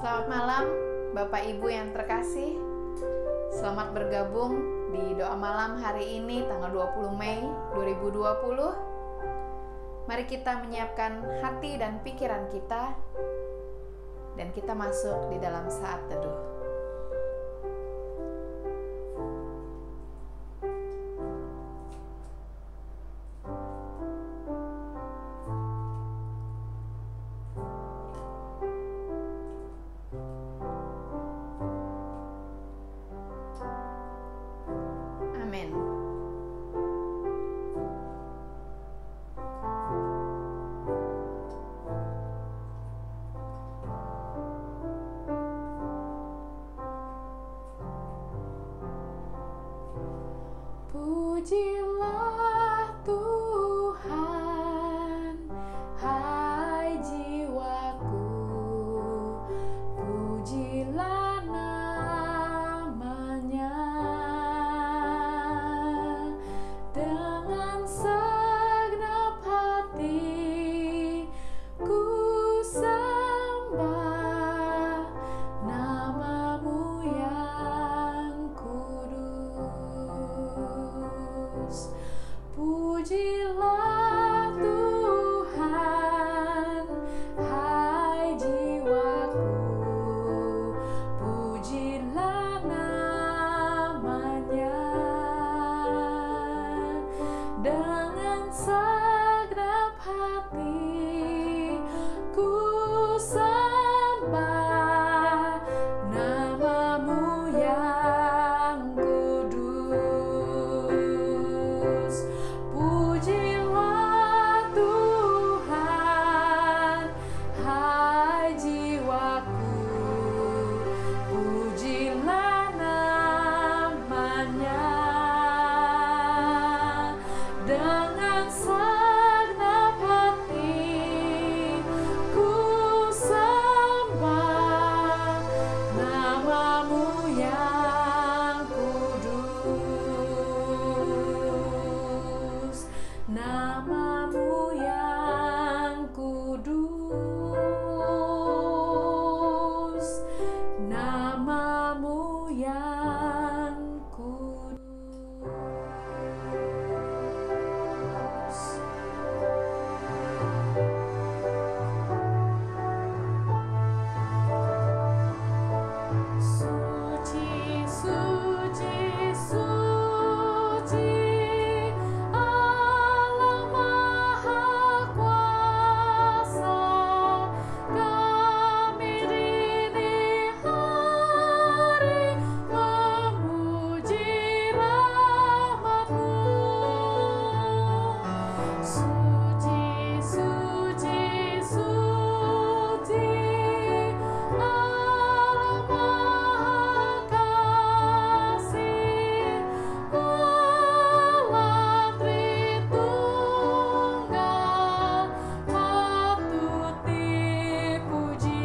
Selamat malam Bapak Ibu yang terkasih. Selamat bergabung di doa malam hari ini tanggal 20 Mei 2020. Mari kita menyiapkan hati dan pikiran kita dan kita masuk di dalam saat teduh. Pujilah Tuhan, hai jiwaku, pujilah namanya. Dengan segenap hati ku sembah namamu yang kudus. Pujilah Tuhan, hai jiwaku, pujilah namanya. Dengan segenap hati ku sembah namamu yang kudus. Pujilah Tuhan, hai jiwaku, pujilah namanya. Dengan segenap hati ku sembah namamu yang kudus, namamu yang kudus, namamu yang kudus. Suci, suci, suci, Allah Maha Kuasa. Kami ini hari memuji rahmat-Mu. Suci, suci, suci, Allah Maha Kasih, Allah Tritunggal, patut dipuji.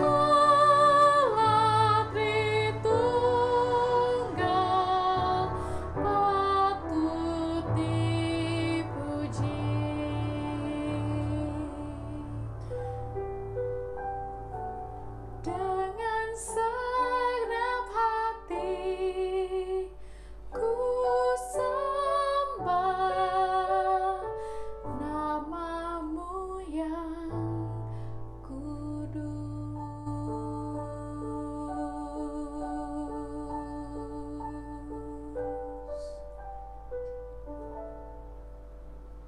Allah Tritunggal, patut dipuji. Dengan segenap hati ku sembah namamu yang kudus.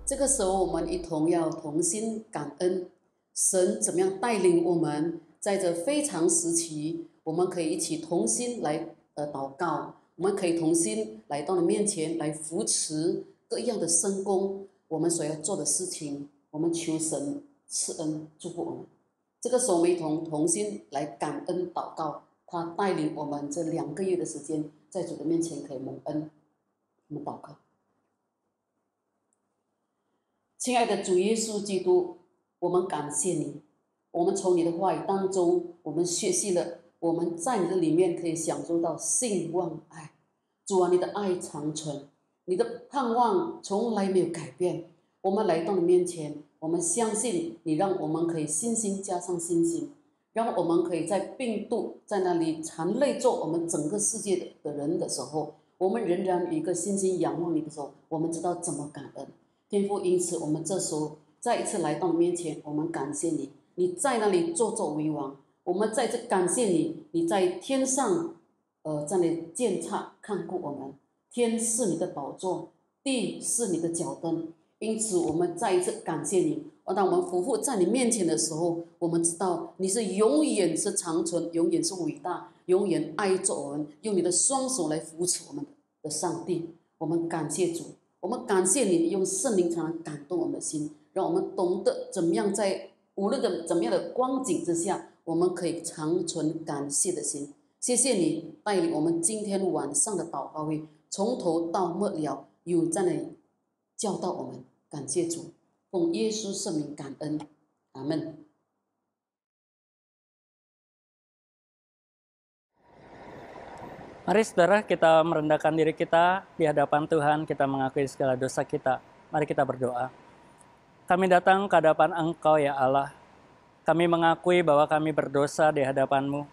这个时候，我们一同要同心感恩神怎么样带领我们，在这非常时期，我们可以一起同心来祷告，我们可以同心来到你面前来扶持各样的圣工，我们所要做的事情，我们求神赐恩祝福我们。这个时候，我们一同心来感恩祷告，他带领我们这2个月的时间，在主的面前可以蒙恩。我们祷告。亲爱的主耶稣基督，我们感谢你，我们从你的话语当中，我们学习了，我们在你的里面可以享受到信望爱。主啊，你的爱长存，你的盼望从来没有改变。我们来到你面前，我们相信你，让我们可以信心加上信心，让我们可以在病毒在那里缠累着我们整个世界的人的时候，我们仍然有一个信心仰望你的时候，我们知道怎么感恩。天父，因此我们这时候再一次来到你面前，我们感谢你，你在那里坐作为王。我们再次感谢你，你在天上，在那里监察看顾我们。天是你的宝座，地是你的脚凳。因此，我们再一次感谢你。当我们匍匐在你面前的时候，我们知道你是永远是长存，永远是伟大，永远爱着我们，用你的双手来扶持我们的上帝。我们感谢主，我们感谢你用圣灵才能感动我们的心，让我们懂得怎么样在无论怎么样的光景之下，我们可以长存感谢的心。谢谢你带领我们今天晚上的祷告会，从头到末了有在那里教导我们。感谢主，奉耶稣圣名感恩，阿们。Mari saudara, kita merendahkan diri kita di hadapan Tuhan, kita mengakui segala dosa kita. Mari kita berdoa. Kami datang ke hadapan Engkau ya Allah. Kami mengakui bahwa kami berdosa di hadapan-Mu.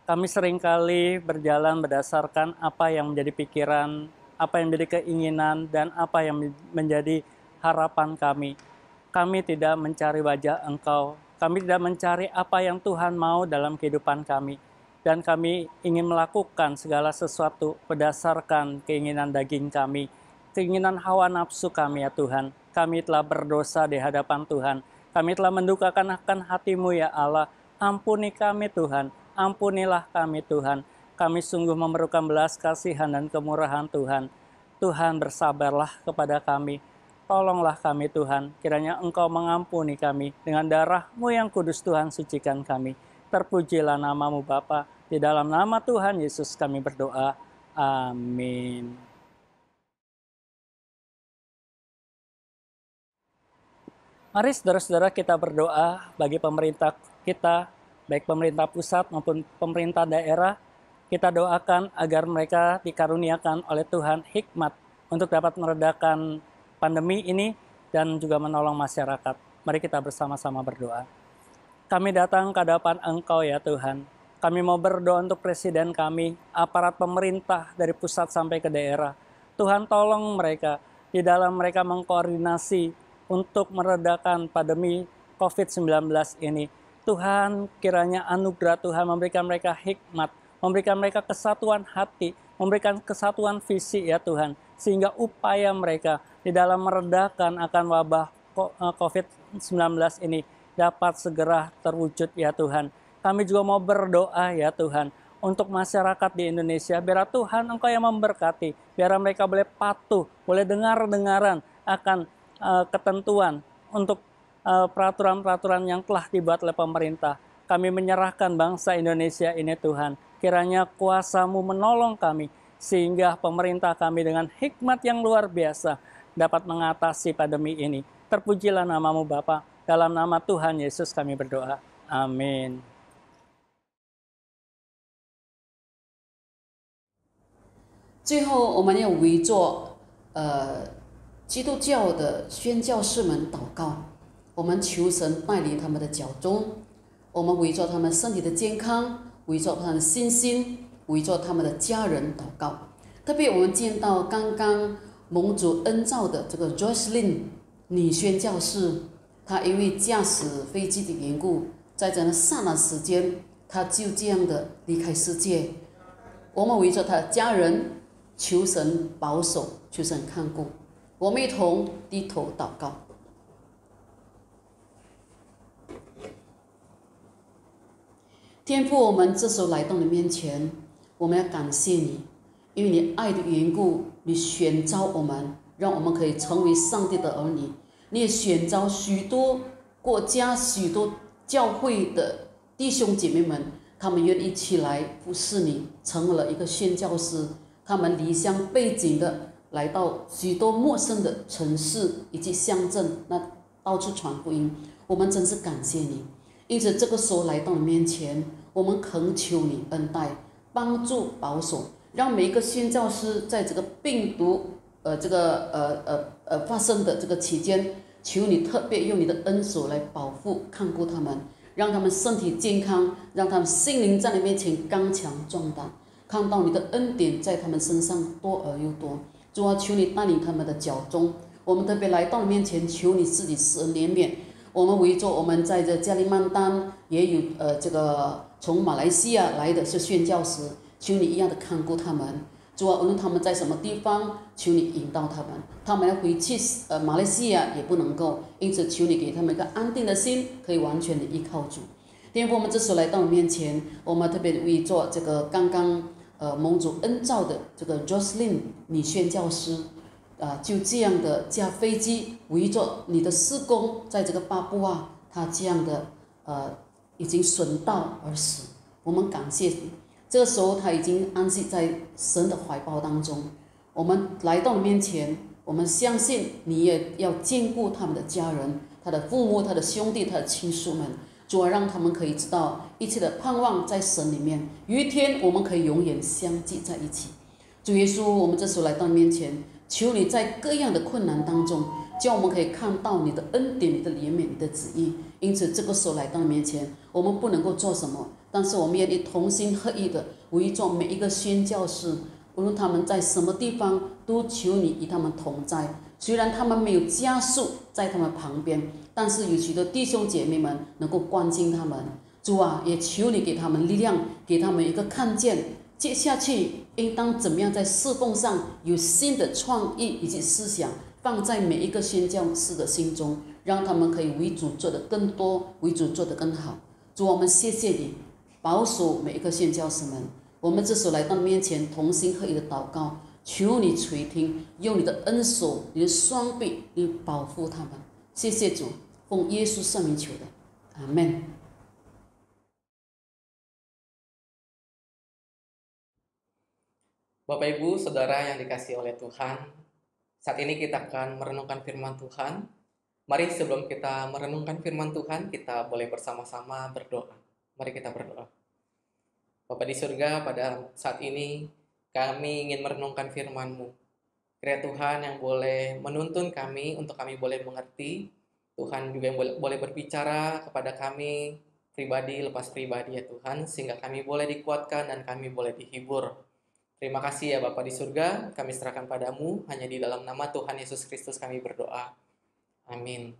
Kami seringkali berjalan berdasarkan apa yang menjadi pikiran, apa yang menjadi keinginan, dan apa yang menjadi harapan kami. Kami tidak mencari wajah Engkau. Kami tidak mencari apa yang Tuhan mau dalam kehidupan kami. Dan kami ingin melakukan segala sesuatu berdasarkan keinginan daging kami, keinginan hawa nafsu kami ya Tuhan. Kami telah berdosa di hadapan Tuhan. Kami telah mendukakan akan hati-Mu ya Allah. Ampuni kami Tuhan, ampunilah kami Tuhan. Kami sungguh memerlukan belas kasihan dan kemurahan Tuhan. Tuhan bersabarlah kepada kami. Tolonglah kami Tuhan, kiranya Engkau mengampuni kami. Dengan darah-Mu yang kudus Tuhan, sucikan kami. Terpujilah nama-Mu Bapa. Di dalam nama Tuhan Yesus kami berdoa. Amin. Mari saudara-saudara kita berdoa bagi pemerintah kita, baik pemerintah pusat maupun pemerintah daerah. Kita doakan agar mereka dikaruniakan oleh Tuhan hikmat untuk dapat meredakan pandemi ini dan juga menolong masyarakat. Mari kita bersama-sama berdoa. Kami datang ke hadapan Engkau ya Tuhan. Kami mau berdoa untuk presiden kami, aparat pemerintah dari pusat sampai ke daerah. Tuhan tolong mereka, di dalam mereka mengkoordinasi untuk meredakan pandemi COVID-19 ini. Tuhan kiranya anugerah Tuhan memberikan mereka hikmat, memberikan mereka kesatuan hati, memberikan kesatuan visi ya Tuhan. Sehingga upaya mereka di dalam meredakan akan wabah COVID-19 ini dapat segera terwujud ya Tuhan. Kami juga mau berdoa ya Tuhan untuk masyarakat di Indonesia, biar Tuhan Engkau yang memberkati, biar mereka boleh patuh, boleh dengar-dengaran akan ketentuan untuk peraturan-peraturan yang telah dibuat oleh pemerintah. Kami menyerahkan bangsa Indonesia ini Tuhan, kiranya kuasa-Mu menolong kami, sehingga pemerintah kami dengan hikmat yang luar biasa dapat mengatasi pandemi ini. Terpujilah nama-Mu Bapa. Dalam nama Tuhan Yesus kami berdoa. Amin.最后，我们要围着基督教的宣教士们祷告，我们求神带领他们的脚中，我们围着他们身体的健康，围着他们的信心，围着他们的家人祷告。特别我们见到刚刚蒙主恩召的这个 Jocelyn 女宣教士，她因为驾驶飞机的缘故，在这刹那时间，她就这样的离开世界。我们围着她的家人，求神保守，求神看顾。我们一同低头祷告。天父，我们这时候来到你面前，我们要感谢你，因为你爱的缘故，你选召我们，让我们可以成为上帝的儿女。你也选召许多国家、许多教会的弟兄姐妹们，他们愿意起来服侍你，成为了一个宣教师。他们离乡背井的来到许多陌生的城市以及乡镇，那到处传福音。我们真是感谢你。因此，这个时候来到你面前，我们恳求你恩待、帮助、保守，让每一个宣教师在这个病毒发生的这个期间，求你特别用你的恩手来保护看顾他们，让他们身体健康，让他们心灵在你面前刚强壮胆，看到你的恩典在他们身上多而又多。主啊，求你带领他们的脚踪，我们特别来到你面前，求你自己施恩怜悯。我们围着我们在这加利曼丹也有这个从马来西亚来的是宣教师，求你一样的看顾他们。主啊，无论他们在什么地方，求你引导他们。他们要回去马来西亚也不能够，因此求你给他们一个安定的心，可以完全的依靠主。天父，我们这时候来到你面前，我们特别为做这个刚刚蒙主恩召的这个 Jocelyn 女宣教师。就这样的驾飞机围着你的事工，在这个巴布亚，他这样的已经损道而死，我们感谢你。这个时候他已经安息在神的怀抱当中。我们来到你面前，我们相信你也要兼顾他们的家人，他的父母，他的兄弟，他的亲属们。主啊，让他们可以知道一切的盼望在神里面，有一天我们可以永远相聚在一起。主耶稣，我们这时候来到你面前，求你在各样的困难当中，叫我们可以看到你的恩典、你的怜悯、你的旨意。因此，这个时候来到你面前，我们不能够做什么，但是我们愿意同心合意的为着每一个宣教士，无论他们在什么地方，都求你与他们同在。虽然他们没有家属在他们旁边，但是有许多弟兄姐妹们能够关心他们。主啊，也求你给他们力量，给他们一个看见，接下去应当怎么样在侍奉上有新的创意以及思想，放在每一个宣教士的心中，让他们可以为主做得更多，为主做得更好。主，我们谢谢你，保守每一个宣教士们。我们这时候来到你面前，同心合意的祷告，求你垂听，用你的恩手、你的双臂，你保护他们。谢谢主，奉耶稣圣名求的，阿们。Bapak Ibu, Saudara yang dikasihi oleh Tuhan, saat ini kita akan merenungkan firman Tuhan. Mari sebelum kita merenungkan firman Tuhan, kita boleh bersama-sama berdoa. Mari kita berdoa. Bapa di surga, pada saat ini kami ingin merenungkan firman-Mu. Kiranya Tuhan yang boleh menuntun kami untuk kami boleh mengerti. Tuhan juga yang boleh berbicara kepada kami pribadi lepas pribadi ya Tuhan, sehingga kami boleh dikuatkan dan kami boleh dihibur. Terima kasih ya Bapa di surga, kami serahkan padamu, hanya di dalam nama Tuhan Yesus Kristus kami berdoa. Amin.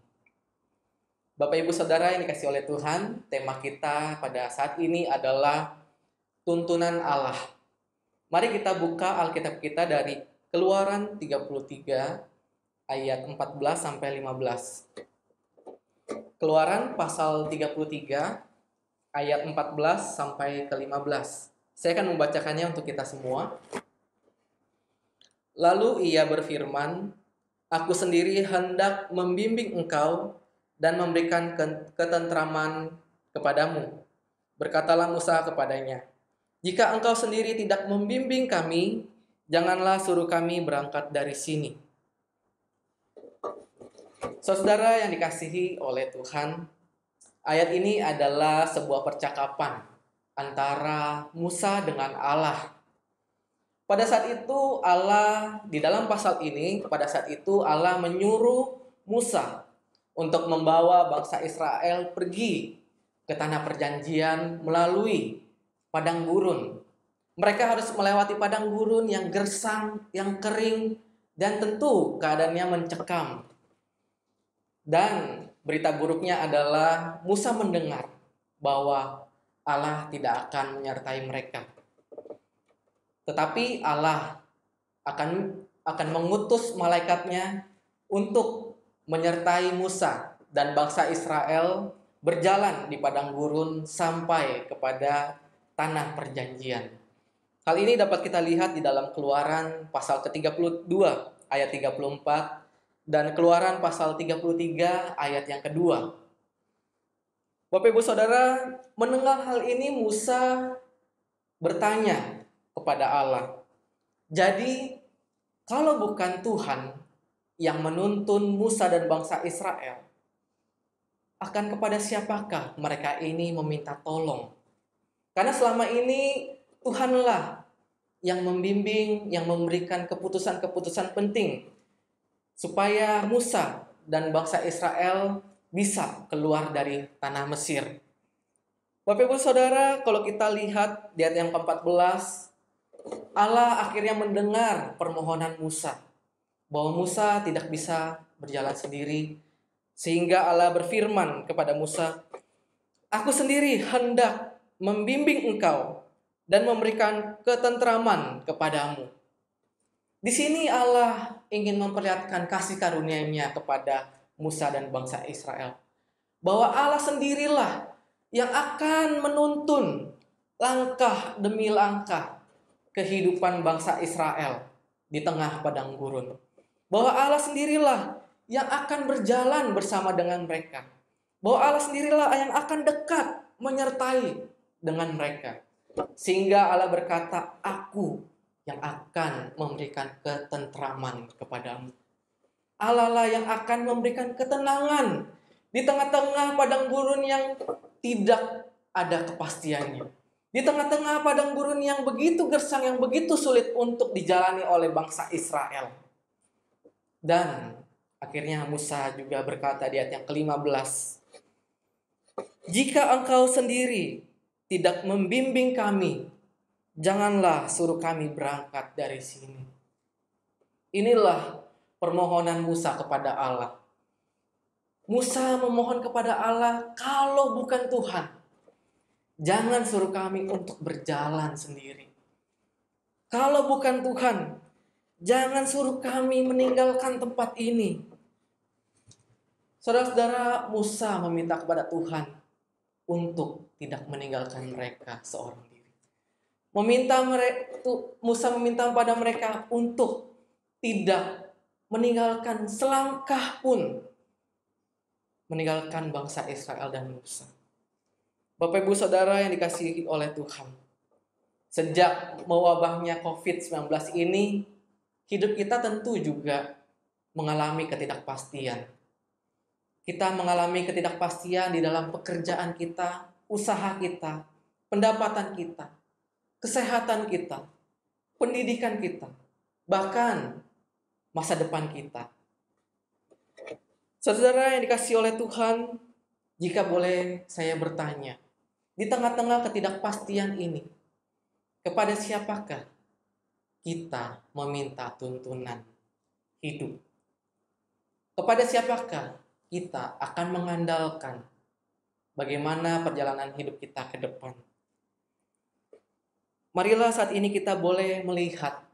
Bapak Ibu Saudara yang dikasihi oleh Tuhan, tema kita pada saat ini adalah tuntunan Allah. Mari kita buka Alkitab kita dari Keluaran 33 ayat 14 sampai 15. Keluaran pasal 33 ayat 14 sampai ke 15. Saya akan membacakannya untuk kita semua. Lalu ia berfirman, "Aku sendiri hendak membimbing engkau dan memberikan ketentraman kepadamu." Berkatalah Musa kepadanya, "Jika engkau sendiri tidak membimbing kami, janganlah suruh kami berangkat dari sini." Saudara yang dikasihi oleh Tuhan, ayat ini adalah sebuah percakapan antara Musa dengan Allah. Pada saat itu Allah, di dalam pasal ini, pada saat itu Allah menyuruh Musa untuk membawa bangsa Israel pergi ke tanah perjanjian melalui padang gurun. Mereka harus melewati padang gurun yang gersang, yang kering, dan tentu keadaannya mencekam. Dan berita buruknya adalah Musa mendengar bahwa Allah tidak akan menyertai mereka. Tetapi Allah akan mengutus malaikatnya untuk menyertai Musa dan bangsa Israel berjalan di padang gurun sampai kepada tanah perjanjian. Hal ini dapat kita lihat di dalam Keluaran pasal ke-32 ayat 34 dan Keluaran pasal 33 ayat yang kedua. Bapak Ibu Saudara, mendengar hal ini Musa bertanya kepada Allah, "Jadi, kalau bukan Tuhan yang menuntun Musa dan bangsa Israel, akan kepada siapakah mereka ini meminta tolong? Karena selama ini Tuhanlah yang membimbing, yang memberikan keputusan-keputusan penting supaya Musa dan bangsa Israel bisa keluar dari tanah Mesir. Bapak Ibu Saudara, kalau kita lihat di ayat yang ke-14, Allah akhirnya mendengar permohonan Musa, bahwa Musa tidak bisa berjalan sendiri, sehingga Allah berfirman kepada Musa, "Aku sendiri hendak membimbing engkau dan memberikan ketentraman kepadamu." Di sini Allah ingin memperlihatkan kasih karunia-Nya kepada Musa dan bangsa Israel, bahwa Allah sendirilah yang akan menuntun langkah demi langkah kehidupan bangsa Israel di tengah padang gurun. Bahwa Allah sendirilah yang akan berjalan bersama dengan mereka. Bahwa Allah sendirilah yang akan dekat menyertai dengan mereka. Sehingga Allah berkata, "Aku yang akan memberikan ketentraman kepadamu." Allah lah yang akan memberikan ketenangan di tengah-tengah padang gurun yang tidak ada kepastiannya. Di tengah-tengah padang gurun yang begitu gersang, yang begitu sulit untuk dijalani oleh bangsa Israel. Dan akhirnya Musa juga berkata di ayat yang ke-15, "Jika engkau sendiri tidak membimbing kami, janganlah suruh kami berangkat dari sini." Inilah permohonan Musa kepada Allah. Musa memohon kepada Allah, kalau bukan Tuhan, jangan suruh kami untuk berjalan sendiri. Kalau bukan Tuhan, jangan suruh kami meninggalkan tempat ini. Saudara-saudara, Musa meminta kepada Tuhan untuk tidak meninggalkan mereka seorang diri. Musa meminta kepada mereka untuk tidak meninggalkan selangkah pun, meninggalkan bangsa Israel dan Musa. Bapak Ibu Saudara yang dikasihi oleh Tuhan, sejak mewabahnya COVID-19 ini, hidup kita tentu juga mengalami ketidakpastian. Kita mengalami ketidakpastian di dalam pekerjaan kita, usaha kita, pendapatan kita, kesehatan kita, pendidikan kita, bahkan masa depan kita. Saudara yang dikasihi oleh Tuhan, jika boleh saya bertanya, di tengah-tengah ketidakpastian ini, kepada siapakah kita meminta tuntunan hidup? Kepada siapakah kita akan mengandalkan bagaimana perjalanan hidup kita ke depan? Marilah saat ini kita boleh melihat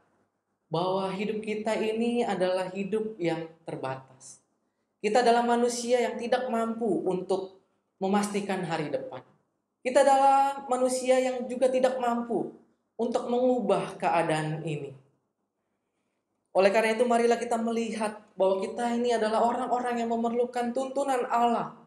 bahwa hidup kita ini adalah hidup yang terbatas. Kita adalah manusia yang tidak mampu untuk memastikan hari depan. Kita adalah manusia yang juga tidak mampu untuk mengubah keadaan ini. Oleh karena itu, marilah kita melihat bahwa kita ini adalah orang-orang yang memerlukan tuntunan Allah.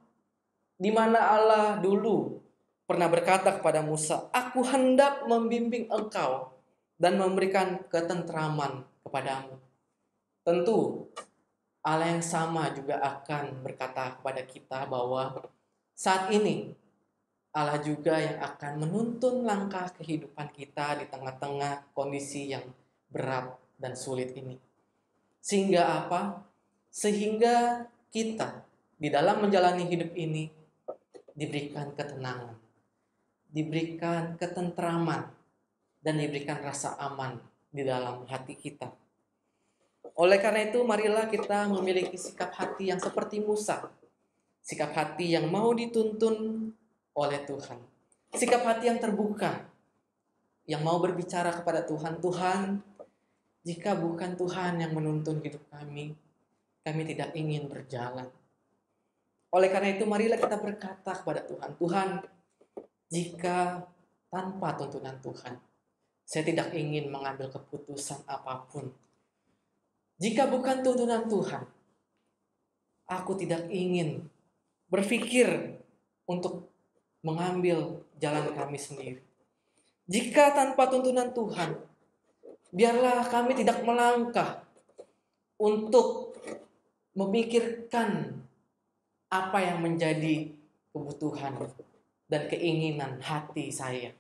Di mana Allah dulu pernah berkata kepada Musa, "Aku hendak membimbing engkau dan memberikan ketentraman kepadamu." Tentu Allah yang sama juga akan berkata kepada kita bahwa saat ini Allah juga yang akan menuntun langkah kehidupan kita di tengah-tengah kondisi yang berat dan sulit ini. Sehingga apa? Sehingga kita di dalam menjalani hidup ini diberikan ketenangan, diberikan ketentraman, dan diberikan rasa aman di dalam hati kita. Oleh karena itu, marilah kita memiliki sikap hati yang seperti Musa. Sikap hati yang mau dituntun oleh Tuhan. Sikap hati yang terbuka, yang mau berbicara kepada Tuhan, "Tuhan, jika bukan Tuhan yang menuntun hidup kami tidak ingin berjalan." Oleh karena itu, marilah kita berkata kepada Tuhan, "Tuhan, jika tanpa tuntunan Tuhan, saya tidak ingin mengambil keputusan apapun. Jika bukan tuntunan Tuhan, aku tidak ingin berpikir untuk mengambil jalan kami sendiri. Jika tanpa tuntunan Tuhan, biarlah kami tidak melangkah untuk memikirkan apa yang menjadi kebutuhan dan keinginan hati saya."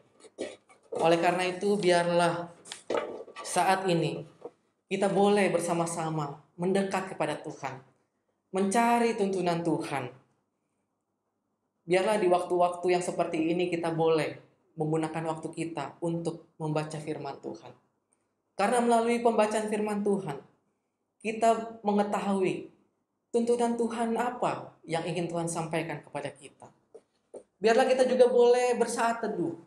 Oleh karena itu, biarlah saat ini kita boleh bersama-sama mendekat kepada Tuhan, mencari tuntunan Tuhan. Biarlah di waktu-waktu yang seperti ini kita boleh menggunakan waktu kita untuk membaca firman Tuhan. Karena melalui pembacaan firman Tuhan, kita mengetahui tuntunan Tuhan apa yang ingin Tuhan sampaikan kepada kita. Biarlah kita juga boleh bersaat teduh,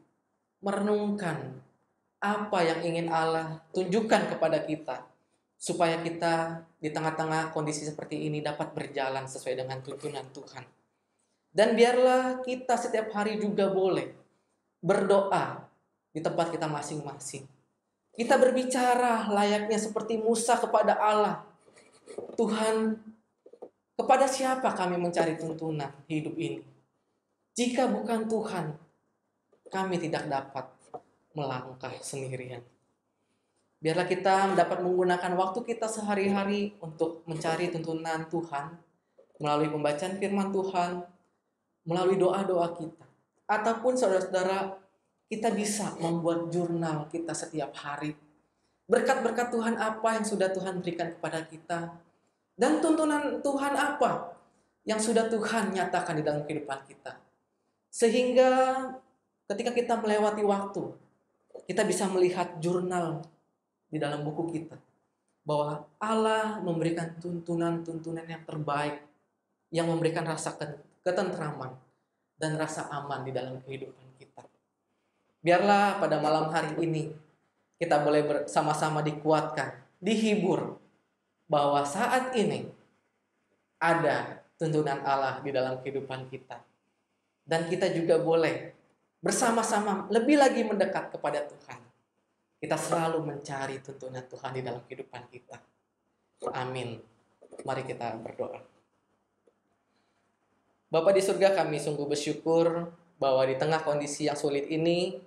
merenungkan apa yang ingin Allah tunjukkan kepada kita, supaya kita di tengah-tengah kondisi seperti ini dapat berjalan sesuai dengan tuntunan Tuhan. Dan biarlah kita setiap hari juga boleh berdoa di tempat kita masing-masing. Kita berbicara layaknya seperti Musa kepada Allah. Tuhan, kepada siapa kami mencari tuntunan hidup ini? Jika bukan Tuhan, kami tidak dapat melangkah sendirian. Biarlah kita dapat menggunakan waktu kita sehari-hari untuk mencari tuntunan Tuhan melalui pembacaan firman Tuhan, melalui doa-doa kita. Ataupun saudara-saudara, kita bisa membuat jurnal kita setiap hari. Berkat-berkat Tuhan apa yang sudah Tuhan berikan kepada kita, dan tuntunan Tuhan apa yang sudah Tuhan nyatakan di dalam kehidupan kita. Sehingga ketika kita melewati waktu, kita bisa melihat jurnal di dalam buku kita, bahwa Allah memberikan tuntunan-tuntunan yang terbaik, yang memberikan rasa ketentraman dan rasa aman di dalam kehidupan kita. Biarlah pada malam hari ini kita boleh bersama-sama dikuatkan, dihibur, bahwa saat ini ada tuntunan Allah di dalam kehidupan kita. Dan kita juga boleh bersama-sama lebih lagi mendekat kepada Tuhan. Kita selalu mencari tuntunan Tuhan di dalam kehidupan kita. Amin. Mari kita berdoa. Bapa di surga, kami sungguh bersyukur bahwa di tengah kondisi yang sulit ini,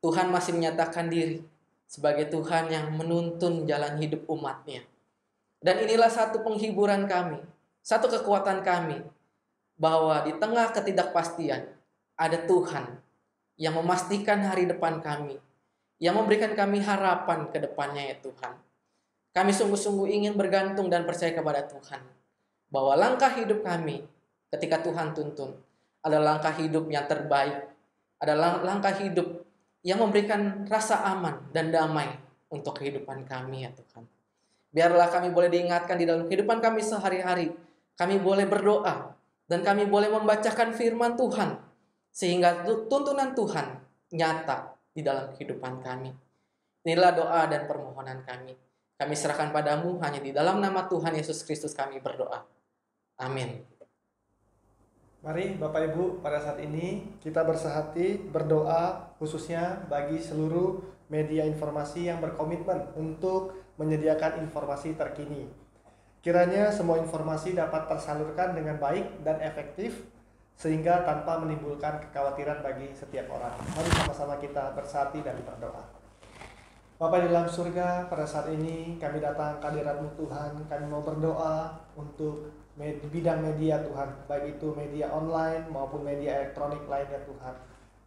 Tuhan masih menyatakan diri sebagai Tuhan yang menuntun jalan hidup umat-Nya. Dan inilah satu penghiburan kami, satu kekuatan kami, bahwa di tengah ketidakpastian ada Tuhan yang memastikan hari depan kami, yang memberikan kami harapan ke depannya ya Tuhan. Kami sungguh-sungguh ingin bergantung dan percaya kepada Tuhan, bahwa langkah hidup kami ketika Tuhan tuntun adalah langkah hidup yang terbaik, adalah langkah hidup yang memberikan rasa aman dan damai untuk kehidupan kami ya Tuhan. Biarlah kami boleh diingatkan di dalam kehidupan kami sehari-hari, kami boleh berdoa, dan kami boleh membacakan firman Tuhan, sehingga tuntunan Tuhan nyata di dalam kehidupan kami. Inilah doa dan permohonan kami. Kami serahkan padamu hanya di dalam nama Tuhan Yesus Kristus kami berdoa. Amin. Mari Bapak Ibu, pada saat ini kita bersehati berdoa khususnya bagi seluruh media informasi yang berkomitmen untuk menyediakan informasi terkini. Kiranya semua informasi dapat tersalurkan dengan baik dan efektif, sehingga tanpa menimbulkan kekhawatiran bagi setiap orang. Mari sama-sama kita bersehati dan berdoa. Bapa di dalam surga, pada saat ini kami datang ke hadirat-Mu Tuhan. Kami mau berdoa untuk bidang media Tuhan, baik itu media online maupun media elektronik lainnya Tuhan,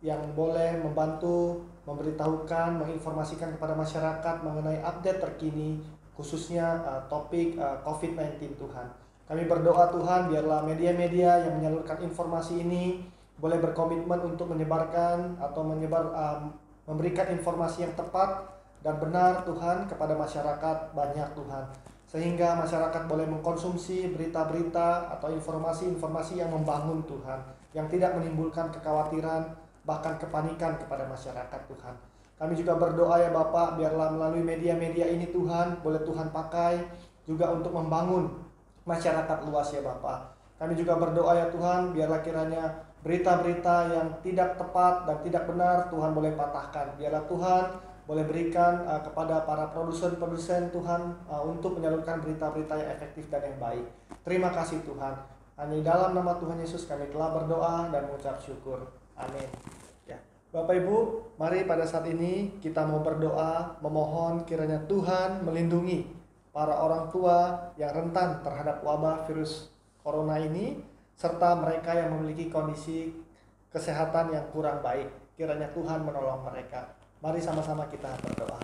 yang boleh membantu, memberitahukan, menginformasikan kepada masyarakat mengenai update terkini, khususnya topik COVID-19 Tuhan. Kami berdoa Tuhan, biarlah media-media yang menyalurkan informasi ini boleh berkomitmen untuk menyebarkan atau memberikan informasi yang tepat dan benar Tuhan kepada masyarakat banyak Tuhan, sehingga masyarakat boleh mengkonsumsi berita-berita atau informasi-informasi yang membangun Tuhan, yang tidak menimbulkan kekhawatiran bahkan kepanikan kepada masyarakat Tuhan. Kami juga berdoa ya Bapak, biarlah melalui media-media ini Tuhan, boleh Tuhan pakai juga untuk membangun masyarakat luas ya Bapak. Kami juga berdoa ya Tuhan, biarlah kiranya berita-berita yang tidak tepat dan tidak benar Tuhan boleh patahkan. Biarlah Tuhan boleh berikan kepada para produsen-produsen Tuhan untuk menyalurkan berita-berita yang efektif dan yang baik. Terima kasih Tuhan. Hanya dalam nama Tuhan Yesus kami telah berdoa dan mengucap syukur. Amin. Ya. Bapak Ibu, mari pada saat ini kita mau berdoa, memohon kiranya Tuhan melindungi para orang tua yang rentan terhadap wabah virus corona ini, serta mereka yang memiliki kondisi kesehatan yang kurang baik. Kiranya Tuhan menolong mereka. Mari sama-sama kita berdoa.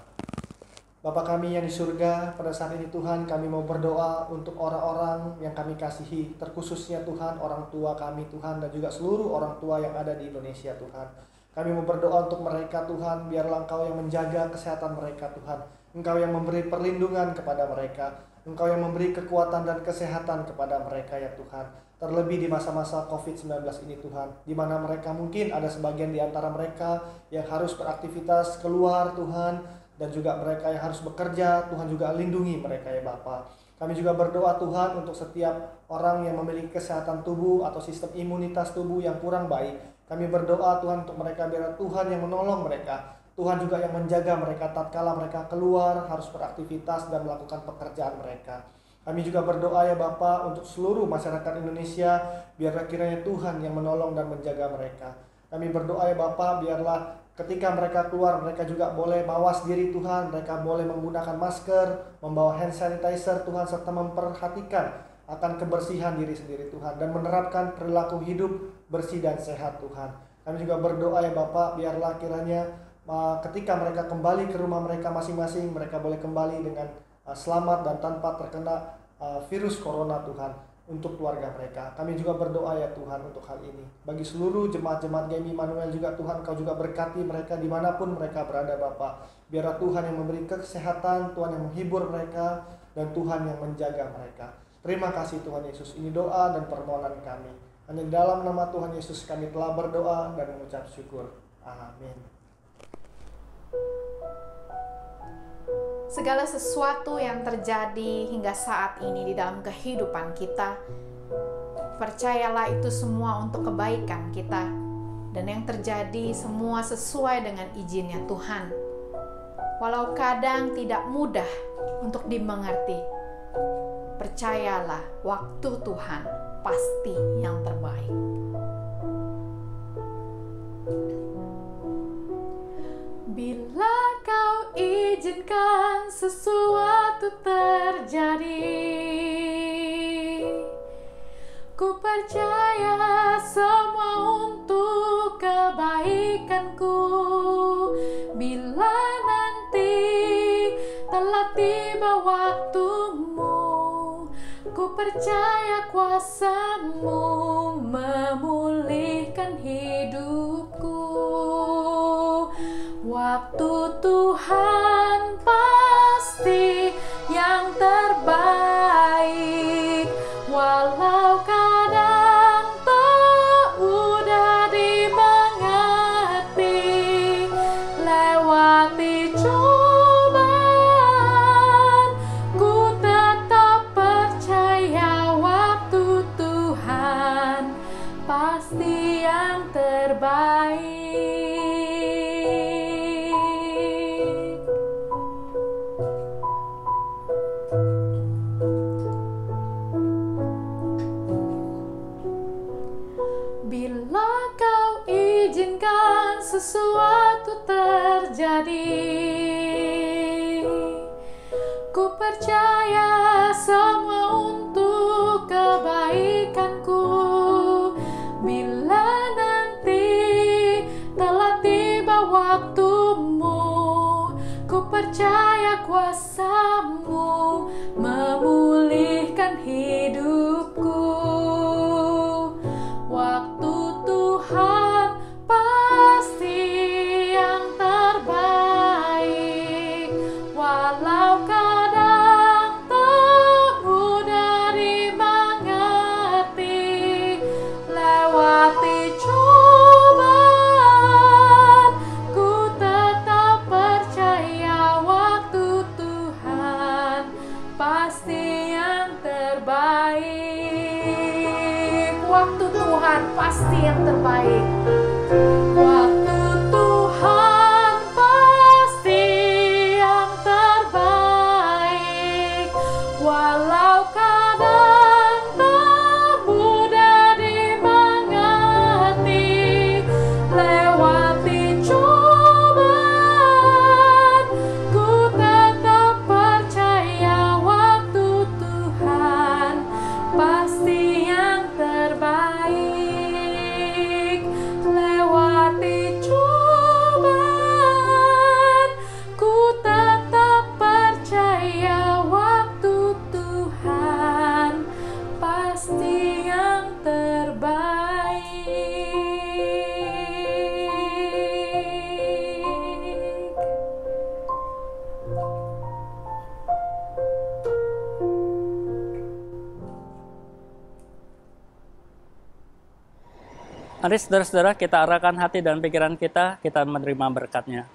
Bapa kami yang di surga, pada saat ini Tuhan kami mau berdoa untuk orang-orang yang kami kasihi, terkhususnya Tuhan orang tua kami Tuhan, dan juga seluruh orang tua yang ada di Indonesia Tuhan. Kami mau berdoa untuk mereka Tuhan, biarlah Engkau yang menjaga kesehatan mereka Tuhan. Engkau yang memberi perlindungan kepada mereka, Engkau yang memberi kekuatan dan kesehatan kepada mereka ya Tuhan. Terlebih di masa-masa COVID-19 ini Tuhan, di mana mereka mungkin ada sebagian di antara mereka yang harus beraktivitas keluar Tuhan, dan juga mereka yang harus bekerja, Tuhan juga lindungi mereka ya Bapa. Kami juga berdoa Tuhan untuk setiap orang yang memiliki kesehatan tubuh atau sistem imunitas tubuh yang kurang baik. Kami berdoa Tuhan untuk mereka, biar Tuhan yang menolong mereka. Tuhan juga yang menjaga mereka tatkala mereka keluar harus beraktivitas dan melakukan pekerjaan mereka. Kami juga berdoa ya Bapa untuk seluruh masyarakat Indonesia, biarlah kiranya Tuhan yang menolong dan menjaga mereka. Kami berdoa ya Bapa, biarlah ketika mereka keluar, mereka juga boleh mawas diri Tuhan, mereka boleh menggunakan masker, membawa hand sanitizer Tuhan, serta memperhatikan akan kebersihan diri sendiri Tuhan, dan menerapkan perilaku hidup bersih dan sehat Tuhan. Kami juga berdoa ya Bapa, biarlah kiranya ketika mereka kembali ke rumah mereka masing-masing, mereka boleh kembali dengan selamat dan tanpa terkena virus corona Tuhan. Untuk keluarga mereka, kami juga berdoa ya Tuhan untuk hal ini. Bagi seluruh jemaat-jemaat GMI Immanuel juga Tuhan, Kau juga berkati mereka dimanapun mereka berada Bapa. Biarlah Tuhan yang memberi kesehatan, Tuhan yang menghibur mereka, dan Tuhan yang menjaga mereka. Terima kasih Tuhan Yesus, ini doa dan permohonan kami. Hanya dalam nama Tuhan Yesus kami telah berdoa dan mengucap syukur. Amin. Segala sesuatu yang terjadi hingga saat ini di dalam kehidupan kita, percayalah itu semua untuk kebaikan kita, dan yang terjadi semua sesuai dengan izinnya Tuhan. Walau kadang tidak mudah untuk dimengerti, percayalah waktu Tuhan pasti yang terbaik. Bila Kau izinkan sesuatu terjadi, ku percaya semua untuk kebaikanku. Bila nanti telah tiba waktumu, ku percaya kuasa-Mu memulihkan hidupku. Waktu Tuhan pasti yang terbaik, walau kadang tak mudah dimengerti. Lewati cobaan, ku tetap percaya waktu Tuhan pasti yang terbaik. Sesuatu terjadi, ku percaya semua untuk kebaikanku. Bila nanti telah tiba waktumu, ku percaya kuasa-Mu memulihkan hidupku. Waktu Tuhan pasti yang terbaik, walau kadang tak mudah dimengerti. Lewati cobaan, ku tetap percaya waktu Tuhan pasti yang terbaik. Waktu Tuhan pasti yang terbaik. Waktu Tuhan pasti yang terbaik, walau kadang tak mudah dimengerti. Lewati cobaan, ku tetap percaya waktu Tuhan pasti yang terbaik. Lewati Mari saudara-saudara kita arahkan hati dan pikiran kita menerima berkat-Nya.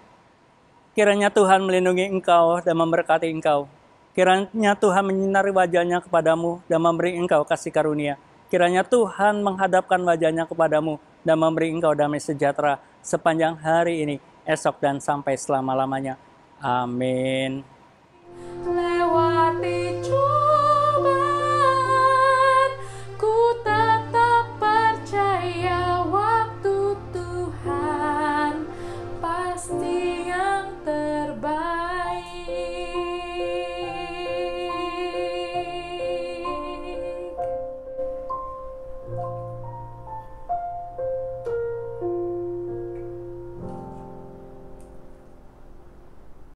Kiranya Tuhan melindungi engkau dan memberkati engkau. Kiranya Tuhan menyinari wajah-Nya kepadamu dan memberi engkau kasih karunia. Kiranya Tuhan menghadapkan wajah-Nya kepadamu dan memberi engkau damai sejahtera sepanjang hari ini, esok dan sampai selama-lamanya. Amin.